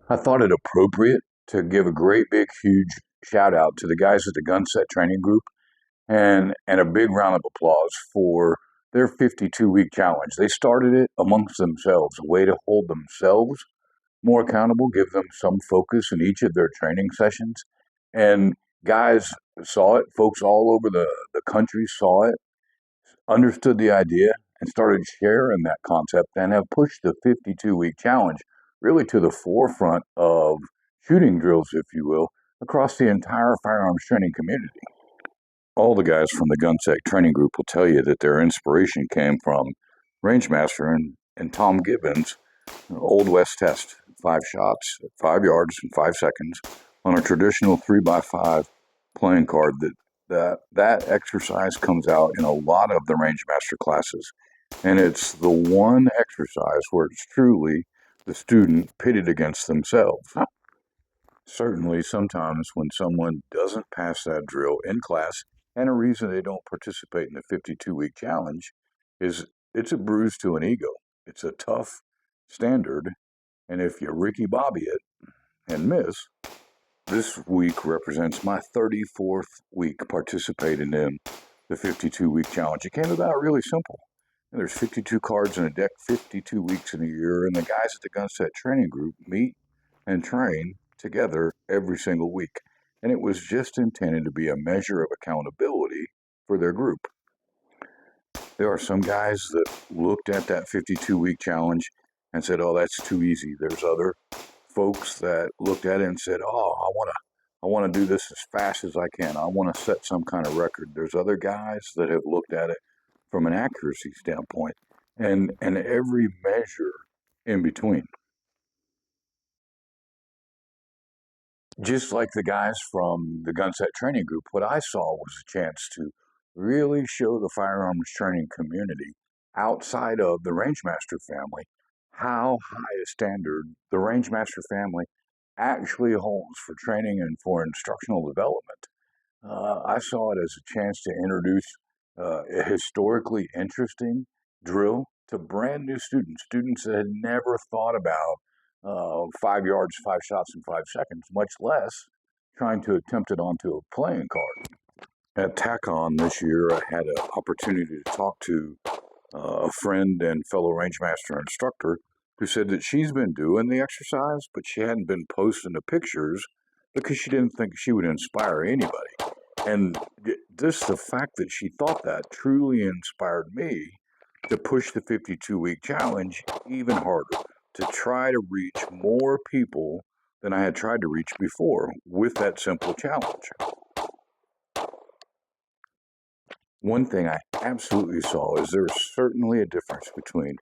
I thought it appropriate to give a great big huge shout out to the guys at the Gunset Training Group and a big round of applause for their 52-week challenge. They started it amongst themselves, a way to hold themselves more accountable, give them some focus in each of their training sessions. And guys saw it, folks all over the country saw it, understood the idea, and started sharing that concept and have pushed the 52-week challenge really to the forefront of shooting drills, if you will, across the entire firearms training community. All the guys from the Gunsec training group will tell you that their inspiration came from Rangemaster and Tom Gibbons' Old West test, 5 shots, 5 yards in 5 seconds on a traditional 3x5 playing card. That exercise comes out in a lot of the Rangemaster classes, and it's the one exercise where it's truly the student pitted against themselves. Certainly, sometimes when someone doesn't pass that drill in class, and a reason they don't participate in the 52-week challenge is it's a bruise to an ego. It's a tough standard, and if you Ricky Bobby it and miss, this week represents my 34th week participating in the 52-week challenge. It came about really simple. And there's 52 cards in a deck, 52 weeks in a year, and the guys at the Gunset Training Group meet and train together every single week. And it was just intended to be a measure of accountability for their group. There are some guys that looked at that 52-week challenge and said, "Oh, that's too easy." There's other folks that looked at it and said, "Oh, I want to do this as fast as I can. I want to set some kind of record." There's other guys that have looked at it from an accuracy standpoint and every measure in between. Just like the guys from the Gunset Training Group, what I saw was a chance to really show the firearms training community outside of the Rangemaster family how high a standard the Rangemaster family actually holds for training and for instructional development. I saw it as a chance to introduce a historically interesting drill to brand new students, students that had never thought about 5 yards, 5 shots in 5 seconds, much less trying to attempt it onto a playing card. At TACON this year, I had an opportunity to talk to a friend and fellow Rangemaster instructor who said that she's been doing the exercise, but she hadn't been posting the pictures because she didn't think she would inspire anybody. And just the fact that she thought that truly inspired me to push the 52-week challenge even harder, to try to reach more people than I had tried to reach before with that simple challenge. One thing I absolutely saw is there's certainly a difference between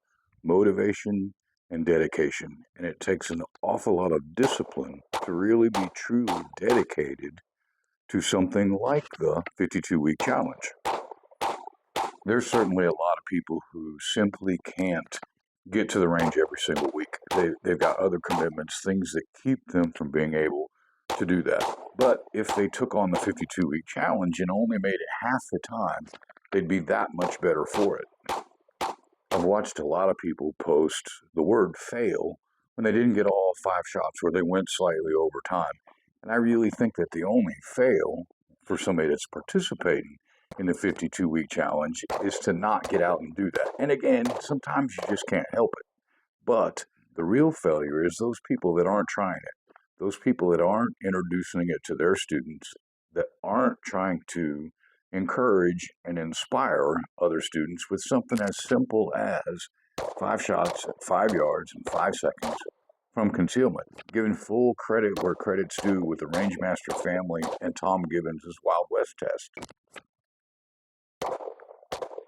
motivation and dedication, and it takes an awful lot of discipline to really be truly dedicated to something like the 52-week challenge. There's certainly a lot of people who simply can't get to the range every single week. They've got other commitments, things that keep them from being able to do that. But if they took on the 52-week challenge and only made it half the time, they'd be that much better for it. I've watched a lot of people post the word fail when they didn't get all 5 shots or they went slightly over time. And I really think that the only fail for somebody that's participating in the 52-week challenge is to not get out and do that. And again, sometimes you just can't help it. But the real failure is those people that aren't trying it, those people that aren't introducing it to their students, that aren't trying to encourage and inspire other students with something as simple as 5 shots at 5 yards in 5 seconds from concealment, giving full credit where credit's due with the Rangemaster family and Tom Gibbons' Wild West test.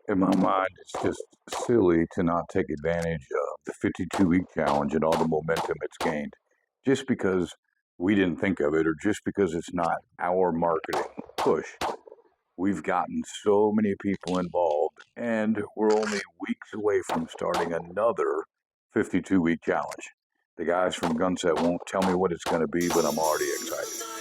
In my mind, it's just silly to not take advantage of the 52-week challenge and all the momentum it's gained just because we didn't think of it or just because it's not our marketing push. We've gotten so many people involved, and we're only weeks away from starting another 52-week challenge. The guys from Gunset won't tell me what it's going to be, but I'm already excited.